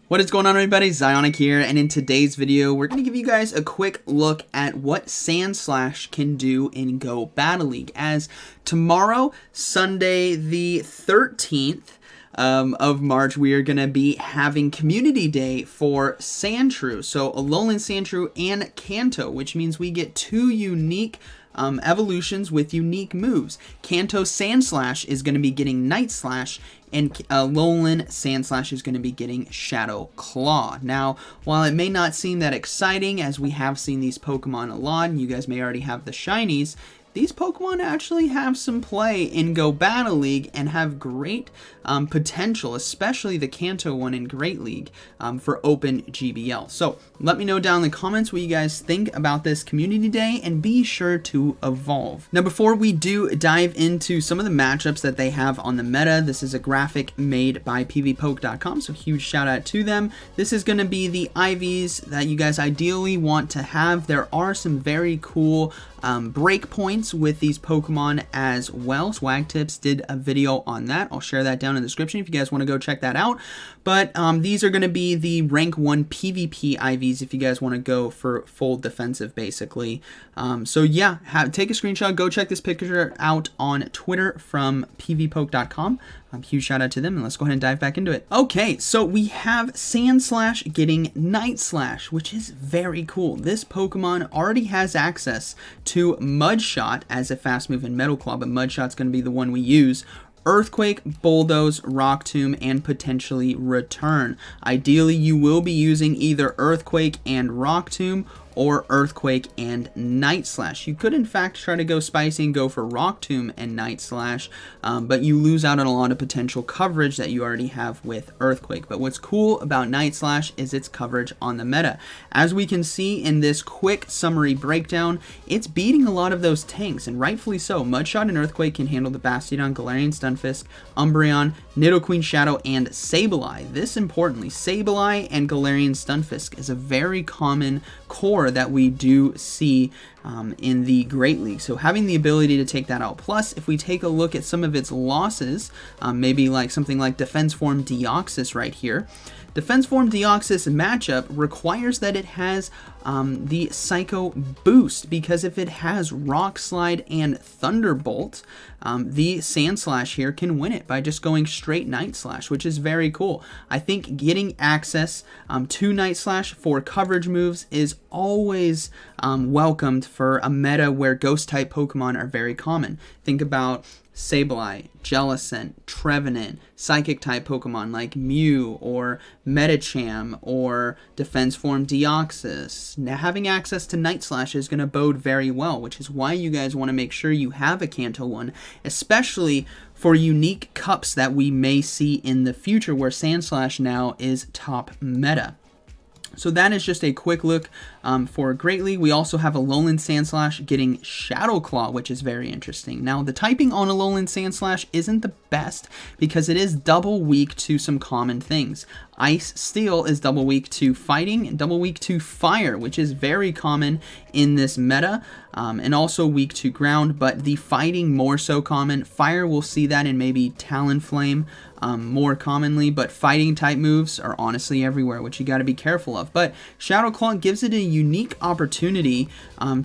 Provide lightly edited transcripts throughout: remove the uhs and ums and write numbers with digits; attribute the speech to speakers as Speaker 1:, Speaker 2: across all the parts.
Speaker 1: What is going on, everybody? ZyoniK here, and in today's video, we're going to give you guys a quick look at what Sandslash can do in Go Battle League. As tomorrow, Sunday the 13th of March, we are going to be having Community Day for Sandshrew. So Alolan Sandshrew and Kanto, which means we get two unique evolutions with unique moves. Kanto Sandslash is going to be getting Night Slash, and Alolan Sandslash is going to be getting Shadow Claw. Now, while it may not seem that exciting, as we have seen these Pokemon a lot, and you guys may already have the shinies, these Pokemon actually have some play in Go Battle League and have great potential, especially the Kanto one in Great League for Open GBL. So let me know down in the comments what you guys think about this Community Day, and be sure to evolve. Now, before we do dive into some of the matchups that they have on the meta, this is a graphic made by PvPoke.com, so huge shout out to them. This is going to be the IVs that you guys ideally want to have. There are some very cool breakpoints with these Pokemon as well. Swag Tips did a video on that. I'll share that down in the description if you guys want to go check that out. But these are going to be the rank 1 PvP IVs if you guys want to go for full defensive, basically. So yeah, take a screenshot, go check this picture out on Twitter from PvPoke.com. Huge shout out to them, and let's go ahead and dive back into it. Okay, so we have Sandslash getting Night Slash, which is very cool. This Pokemon already has access to Mudshot as a fast move in Metal Claw, but Mudshot's going to be the one we use. Earthquake, Bulldoze, Rock Tomb, and potentially Return. Ideally, you will be using either Earthquake and Rock Tomb, or Earthquake and Night Slash. You could in fact try to go spicy and go for Rock Tomb and Night Slash, but you lose out on a lot of potential coverage that you already have with Earthquake. But what's cool about Night Slash is its coverage on the meta. As we can see in this quick summary breakdown, it's beating a lot of those tanks, and rightfully so. Mudshot and Earthquake can handle the Bastiodon, Galarian Stunfisk, Umbreon, Nidoqueen Shadow, and Sableye. This importantly, Sableye and Galarian Stunfisk is a very common core that we do see in the Great League. So having the ability to take that out. Plus, if we take a look at some of its losses, maybe like something like Defense Form Deoxys right here. Defense Form Deoxys matchup requires that it has the Psycho Boost, because if it has Rock Slide and Thunderbolt, the Sandslash here can win it by just going straight Night Slash, which is very cool. I think getting access to Night Slash for coverage moves is always welcomed for a meta where Ghost-type Pokemon are very common. Think about Sableye, Jellicent, Trevenant, Psychic-type Pokemon like Mew or Medicham or Defense Form Deoxys. Now, having access to Night Slash is going to bode very well, which is why you guys want to make sure you have a Kanto one, especially for unique cups that we may see in the future where Sandslash now is top meta. So that is just a quick look for Great League. We also have Alolan Sandslash getting Shadow Claw, which is very interesting. Now, the typing on Alolan Sandslash isn't the best because it is double weak to some common things. Ice Steel is double weak to fighting and double weak to fire, which is very common in this meta, and also weak to ground, but the fighting more so common. Fire, we'll see that in maybe Talonflame more commonly, but fighting type moves are honestly everywhere, which you got to be careful of. But Shadow Claw gives it a unique opportunity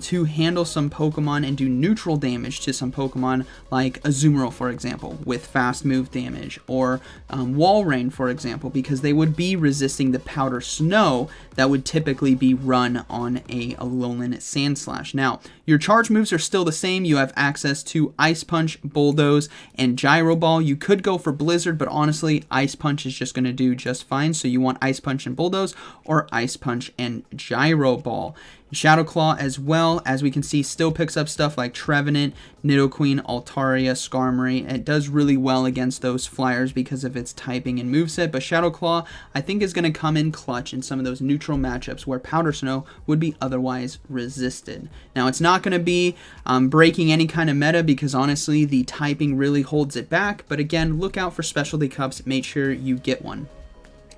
Speaker 1: to handle some Pokemon and do neutral damage to some Pokemon like Azumarill, for example, with fast move damage, or Walrein, for example, because they would be resisting the Powder Snow that would typically be run on a Alolan Sandslash. Now, your charge moves are still the same. You have access to Ice Punch, Bulldoze, and Gyro Ball. You could go for Blizzard, but honestly, Ice Punch is just going to do just fine. So you want Ice Punch and Bulldoze, or Ice Punch and Gyro Ball. Shadow Claw, as well, as we can see, still picks up stuff like Trevenant, Nidoqueen, Altaria, Skarmory. It does really well against those flyers because of its typing and moveset, but Shadow Claw, I think, is going to come in clutch in some of those neutral matchups where Powder Snow would be otherwise resisted. Now, it's not going to be breaking any kind of meta because, honestly, the typing really holds it back, but again, look out for specialty cups. Make sure you get one.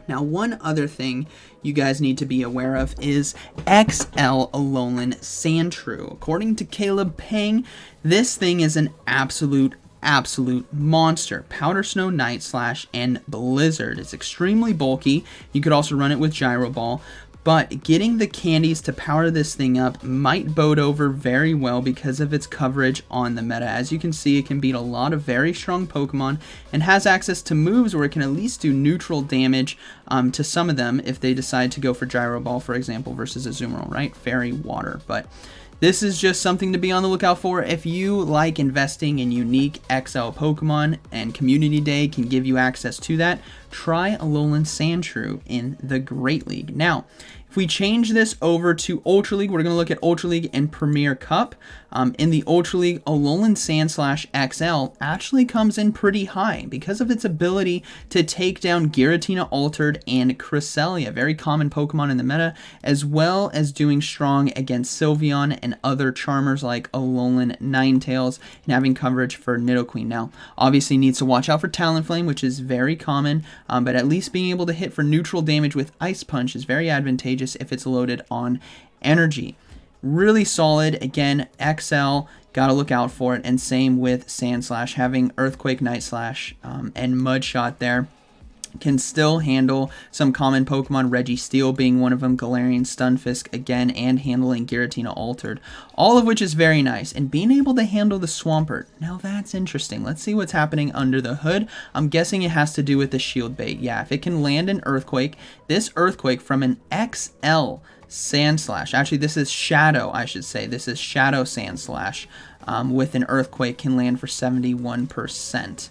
Speaker 1: Now, one other thing you guys need to be aware of is XL Alolan Sandshrew. According to Caleb Pang, this thing is an absolute absolute monster. Powder Snow, Night Slash, and Blizzard. It's extremely bulky. You could also run it with Gyro Ball. But getting the candies to power this thing up might bode over very well because of its coverage on the meta. As you can see, it can beat a lot of very strong Pokemon and has access to moves where it can at least do neutral damage to some of them if they decide to go for Gyro Ball, for example, versus Azumarill, right? Fairy Water. But this is just something to be on the lookout for. If you like investing in unique XL Pokemon and Community Day can give you access to that, try Alolan Sandshrew in the Great League. Now, if we change this over to Ultra League, we're going to look at Ultra League and Premier Cup. In the Ultra League, Alolan Sandslash XL actually comes in pretty high because of its ability to take down Giratina Altered and Cresselia, very common Pokemon in the meta, as well as doing strong against Sylveon and other Charmers like Alolan Ninetales, and having coverage for Nidoqueen. Now, obviously needs to watch out for Talonflame, which is very common, but at least being able to hit for neutral damage with Ice Punch is very advantageous if it's loaded on energy. Really solid. Again, XL, gotta look out for it. And same with Sandslash, having Earthquake, Night Slash, and Mudshot there. Can still handle some common Pokemon, Registeel being one of them, Galarian Stunfisk again, and handling Giratina Altered. All of which is very nice. And being able to handle the Swampert, now that's interesting. Let's see what's happening under the hood. I'm guessing it has to do with the Shield Bait. Yeah, if it can land an Earthquake, this Earthquake from an XL Sandslash, actually this is Shadow, I should say. This is Shadow Sandslash with an Earthquake can land for 71%.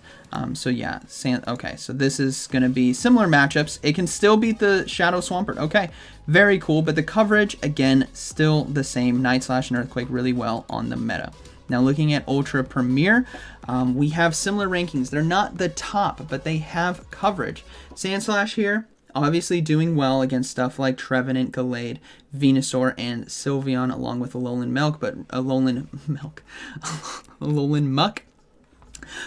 Speaker 1: So yeah, okay, so this is going to be similar matchups. It can still beat the Shadow Swampert. Okay, very cool, but the coverage, again, still the same. Night Slash and Earthquake really well on the meta. Now looking at Ultra Premier, we have similar rankings. They're not the top, but they have coverage. Sandslash here, obviously doing well against stuff like Trevenant, Gallade, Venusaur, and Sylveon, along with Alolan Muck.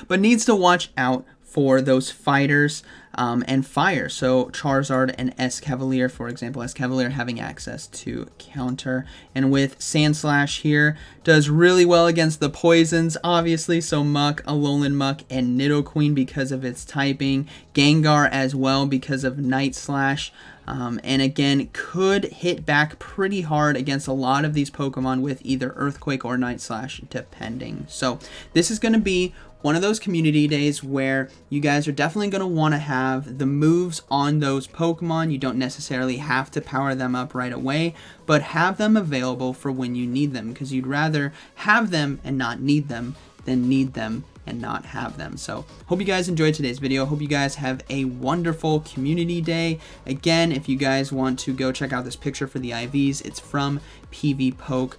Speaker 1: But needs to watch out for those fighters and fire. So Charizard and Escavalier, for example. Escavalier having access to counter. And with Sandslash here, does really well against the poisons, obviously. So Muck, Alolan Muck, and Nidoqueen because of its typing. Gengar as well because of Night Slash. And again, could hit back pretty hard against a lot of these Pokemon with either Earthquake or Night Slash, depending. So this is going to be one of those community days where you guys are definitely going to want to have the moves on those Pokemon. You don't necessarily have to power them up right away, but have them available for when you need them, because you'd rather have them and not need them than need them and not have them. So hope you guys enjoyed today's video. Hope you guys have a wonderful community day. Again, if you guys want to go check out this picture for the IVs, it's from PvPoke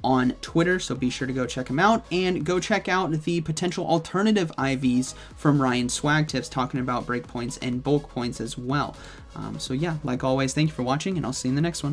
Speaker 1: on Twitter, so be sure to go check him out, and go check out the potential alternative IVs from Ryan Swag Tips, talking about breakpoints and bulk points as well. So yeah, like always, thank you for watching, and I'll see you in the next one.